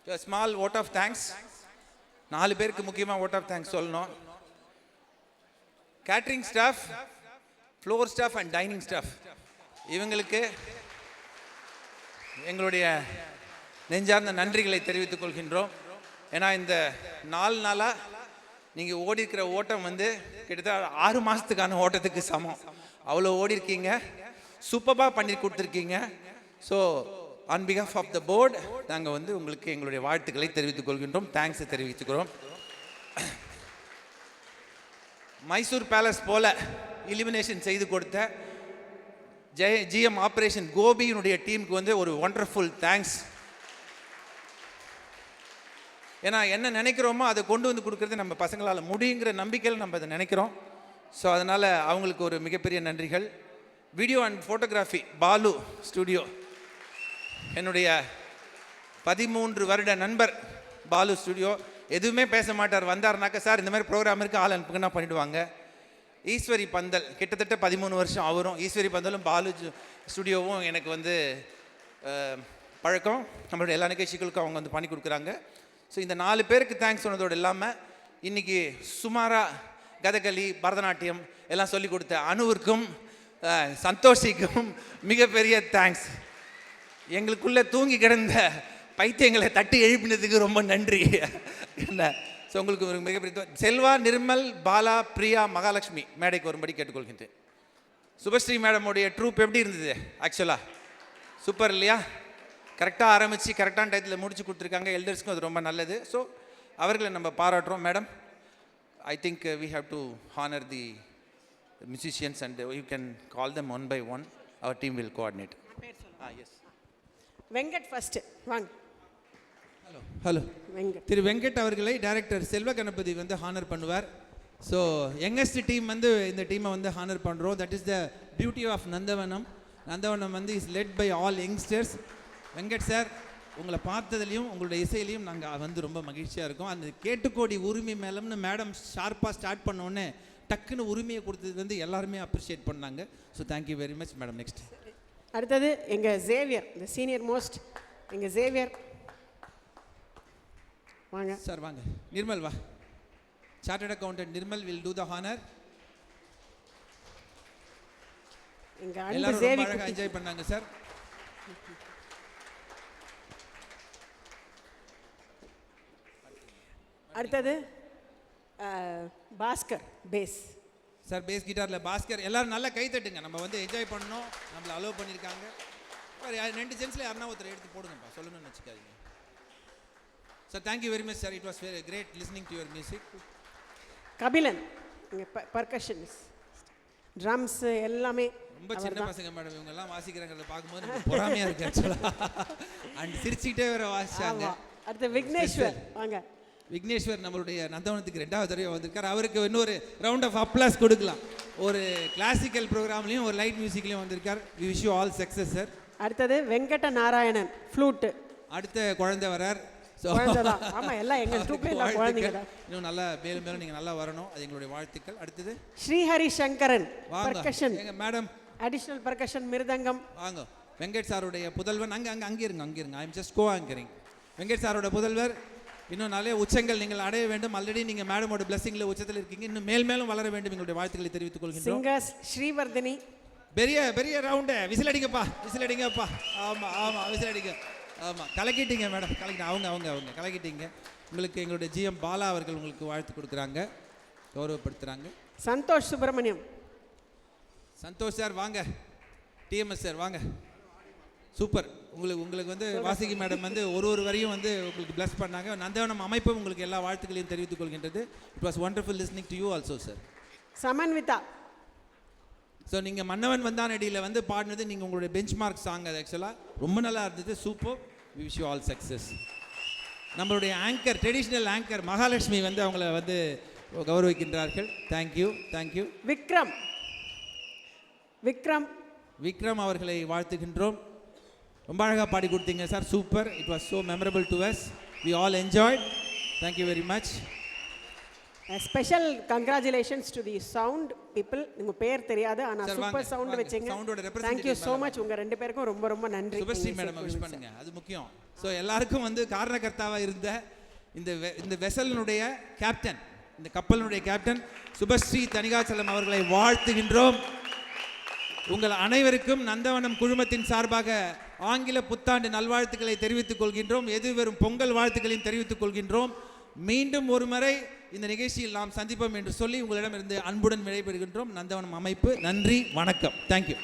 Small vote of thanks. 4 பேருக்கு முக்கியமாக vote of thanks சொல்லணும். Catering staff, floor staff and dining staff, இவங்களுக்கு எங்களுடைய நெஞ்சார்ந்த நன்றிகளை தெரிவித்துக் கொள்கின்றோம். ஏன்னா இந்த 4 நாளாக நீங்கள் ஓடி இருக்கிற ஓட்டம் வந்து கிட்டத்தட்ட 6 மாதத்துக்கான ஓட்டத்துக்கு சமம். அவ்வளோ ஓடி இருக்கீங்க, சூப்பராக பண்ணி கொடுத்துருக்கீங்க. So on behalf of the board நாங்கள் வந்து உங்களுக்கு எங்களுடைய வாழ்த்துக்களை தெரிவித்துக் கொள்கின்றோம், தேங்க்ஸை தெரிவித்துக்கிறோம். மைசூர் பேலஸ் போல இலிமினேஷன் செய்து கொடுத்த ஜிஎம் ஆப்ரேஷன் கோபியினுடைய டீமுக்கு வந்து ஒரு ஒண்டர்ஃபுல் தேங்க்ஸ். ஏன்னா என்ன நினைக்கிறோமோ அதை கொண்டு வந்து கொடுக்குறது நம்ம பசங்களால் முடியுங்கிற நம்பிக்கையில் நம்ம அதை நினைக்கிறோம். ஸோ அதனால் அவங்களுக்கு ஒரு மிகப்பெரிய நன்றிகள். Video and photography Balu studio, என்னுடைய 13 வருட நண்பர் பாலு ஸ்டுடியோ. எதுவுமே பேச மாட்டார், வந்தார்னாக்கா சார் இந்த மாதிரி ப்ரோக்ராம் இருக்குது ஆள் அனுப்புங்கன்னா பண்ணிவிடுவாங்க. ஈஸ்வரி பந்தல் கிட்டத்தட்ட 13 வருஷம் அவரும், ஈஸ்வரி பந்தலும் பாலு ஸ்டுடியோவும் எனக்கு வந்து பழக்கம். நம்மளுடைய எல்லா நிகழ்ச்சிகளுக்கும் அவங்க வந்து பண்ணி கொடுக்குறாங்க. ஸோ இந்த 4 பேருக்கு தேங்க்ஸ் சொன்னதோடு இல்லாமல் இன்றைக்கி சுமாராக கதகளி பரதநாட்டியம் எல்லாம் சொல்லிக் கொடுத்த அனுவிற்கும் சந்தோஷிக்கும் மிகப்பெரிய தேங்க்ஸ். எங்களுக்குள்ளே தூங்கி கிடந்த பைத்தியங்களை தட்டி எழுப்பினதுக்கு ரொம்ப நன்றி. என்ன ஸோ உங்களுக்கு ஒரு மிகப்பெரிய செல்வா, நிர்மல், பாலா, பிரியா, மகாலட்சுமி மேடைக்கு வரும்படி கேட்டுக்கொள்கின்றேன். சுபஸ்ரீ மேடமுடைய ட்ரூப் எப்படி இருந்தது? ஆக்சுவலாக சூப்பர் இல்லையா? கரெக்டாக ஆரம்பித்து கரெக்டான டயத்தில் முடிச்சு கொடுத்துருக்காங்க. எல்டர்ஸ்க்கும் அது ரொம்ப நல்லது. ஸோ அவர்களை நம்ம பாராட்டுறோம். Madam, I think we have to honour the musicians and you can call them one by one. Our team will coordinate. Yes. Venkat first வாங்க. ஹலோ வெங்கட். திரு வெங்கட் அவர்களை டைரக்டர் செல்வ கணபதி வந்து ஹானர் பண்ணுவார். ஸோ யங்கஸ்ட் டீம் வந்து இந்த டீமை வந்து ஹானர் பண்ணுறோம். That is the beauty of Nandavanam. Nandavanam வந்து is led by all youngsters. Venkat sir, உங்களை பார்த்ததுலையும் உங்களுடைய இசையிலையும் நாங்கள் வந்து ரொம்ப மகிழ்ச்சியாக இருக்கோம். அந்த கேட்டுக்கோடி உரிமை மேலம்னு மேடம் ஷார்ப்பாக ஸ்டார்ட் பண்ணோன்னே டக்குன்னு உரிமையை கொடுத்தது வந்து எல்லாருமே அப்ரிஷியேட் பண்ணாங்க. So thank you very much madam. Next அடுத்தது எங்கள் ஜேவியர், இந்த சீனியர் மோஸ்ட் எங்கள் ஜேவியர் வாங்க சார். வாங்க நிர்மல், வா. Chartered accountant Nirmal will do the honour. எங்கள் அன்பு எல்லாரும் ஜேவி அழகாக என்ஜாய் பண்ணாங்க சார். அடுத்தது பாஸ்கர் பேஸ் சார். பேஸ் கிட்டாரில் பாஸ்கர். எல்லோரும் நல்லா கை தட்டுங்க. நம்ம வந்து என்ஜாய் பண்ணோம், நம்மளை அலோவ் பண்ணியிருக்காங்க. 2 ஜென்ஸில் யாருன்னா ஒருத்தர் எடுத்து போடுங்கப்பா, சொல்லணும்னு வச்சுக்காதீங்க sir. Thank you very much sir. It was very great listening to your music. Kapilan இங்கே பர்கஷன்ஸ், ட்ரம்ஸ் எல்லாமே ரொம்ப சின்ன பசங்க மேடம், இவங்கெல்லாம் வாசிக்கிறாங்கிறத பார்க்கும்போது எனக்கு பொறாமையாக இருக்குது ஆக்சுவலாக. அண்ட் சிரிச்சுக்கிட்டே வேறு வாசிச்சாங்க. அடுத்து விக்னேஸ்வர் வாங்க. விக்னேஸ்வர் நம்மளுடைய நந்தவனத்துக்கு 2வது தடவை வந்திருக்கார். அவருக்கு இன்னொரு ரவுண்ட் ஆஃப் அப்ளாஸ் கொடுக்கலாம். ஒரு கிளாசிக்கல் ப்ரோக்ராம்லையும் ஒரு லைட் மியூசிக்லையும் வந்திருக்கார். We wish you all success sir. அடுத்தது வெங்கட நாராயணன் ஃப்ளூட். அடுத்த குழந்தை வரார். ஆமாம், எல்லாம் எங்கள் ட்ரூப்ல குழந்தைங்க. இன்னும் நல்லா மேலும் மேலும் நீங்கள் நல்லா வரணும், அது எங்களுடைய வாழ்த்துக்கள். அடுத்தது ஸ்ரீஹரி சங்கரன் பர்கஷன். எங்க மேடம் அடிஷனல் பர்கஷன் மிருதங்கம் வாங்க. வெங்கட் சாருடைய புதல்வன் அங்கே இருங்க. I am just go anchoring. Venkat சாரோட புதல்வர். இன்னும் நிறைய உச்சங்கள் நீங்கள் அடைய வேண்டும். ஆல்ரெடி நீங்கள் மேடமோட பிளஸிங்கில் உச்சத்தில் இருக்கீங்க. இன்னும் மேலும் வளர வேண்டும். எங்களுடைய வாழ்த்துக்களை தெரிவித்துக் கொள்கின்றோம். சிங்கர்ஸ் ஸ்ரீவர்தினி. பெரிய ரவுண்டு. விசில் அடிங்கப்பா. ஆமாம் விசில் அடிங்க. ஆமாம், கலக்கிட்டீங்க மேடம், கலக்கிட்டீங்க. அவங்க கலக்கிட்டீங்க. உங்களுக்கு எங்களுடைய ஜிஎம் பாலா அவர்கள் உங்களுக்கு வாழ்த்து கொடுக்குறாங்க, கௌரவப்படுத்துகிறாங்க. சந்தோஷ் சுப்பிரமணியம். சந்தோஷ் சார் வாங்க. டிஎம்எஸ் சார் வாங்க. சூப்பர். உங்களுக்கு வந்து வாசுகி மேடம் வந்து ஒரு வரையும் வந்து உங்களுக்கு பிளஸ் பண்ணாங்க. நந்தவனம் அமைப்பு உங்களுக்கு எல்லா வாழ்த்துக்களையும் தெரிவித்துக் கொள்கின்றது. It was wonderful listening to you also sir. Samanvitha. So நீங்கள் மன்னவன் வந்தான் அடியில் வந்து பாடினது நீங்கள் உங்களுடைய பெஞ்ச் மார்க் சாங். அது ஆக்சுவலாக ரொம்ப நல்லா இருந்தது. Super. We wish you all success. நம்மளுடைய ஆங்கர், ட்ரெடிஷ்னல் ஆங்கர் மகாலட்சுமி வந்து அவங்கள வந்து கௌரவிக்கின்றார்கள். தேங்க்யூ. விக்ரம் அவர்களை வாழ்த்துகின்றோம். ரொம்ப அழகாக பாடி கொடுத்தீங்க sir. Super. It was so memorable to us. We all enjoyed. Thank you very much. Special congratulations to the sound people. உங்கள் பேர் தெரியாது ஆனால் Sir, சூப்பர் வாங்க, சவுண்ட் வாங்க. வச்சிங்க. Sound ஓட representative thank you so madam. Much. உங்கள் 2 பேருக்கும் ரொம்ப ரொம்ப நன்றி. சுபஸ்ரீ மேடம் விஷ் பண்ணுங்க, அது முக்கியம். ஸோ எல்லாருக்கும் வந்து காரணகர்த்தாவா இருந்த இந்த வெசலினுடைய கேப்டன், இந்த கப்பலினுடைய கேப்டன் சுபஸ்ரீ தணிகாச்சலம் அவர்களை வாழ்த்துகின்றோம். உங்கள் அனைவருக்கும் நந்தவனம் குழுமத்தின் சார்பாக ஆங்கில புத்தாண்டு நல்வாழ்த்துக்களை தெரிவித்துக் கொள்கின்றோம். எது வெறும் பொங்கல் வாழ்த்துக்களையும் தெரிவித்துக் கொள்கின்றோம். மீண்டும் ஒரு முறை இந்த நிகழ்ச்சியில் நாம் சந்திப்போம் என்று சொல்லி உங்களிடமிருந்து அன்புடன் விடைபெறுகின்றோம். நந்தவனம் அமைப்பு நன்றி, வணக்கம். தேங்க்யூ.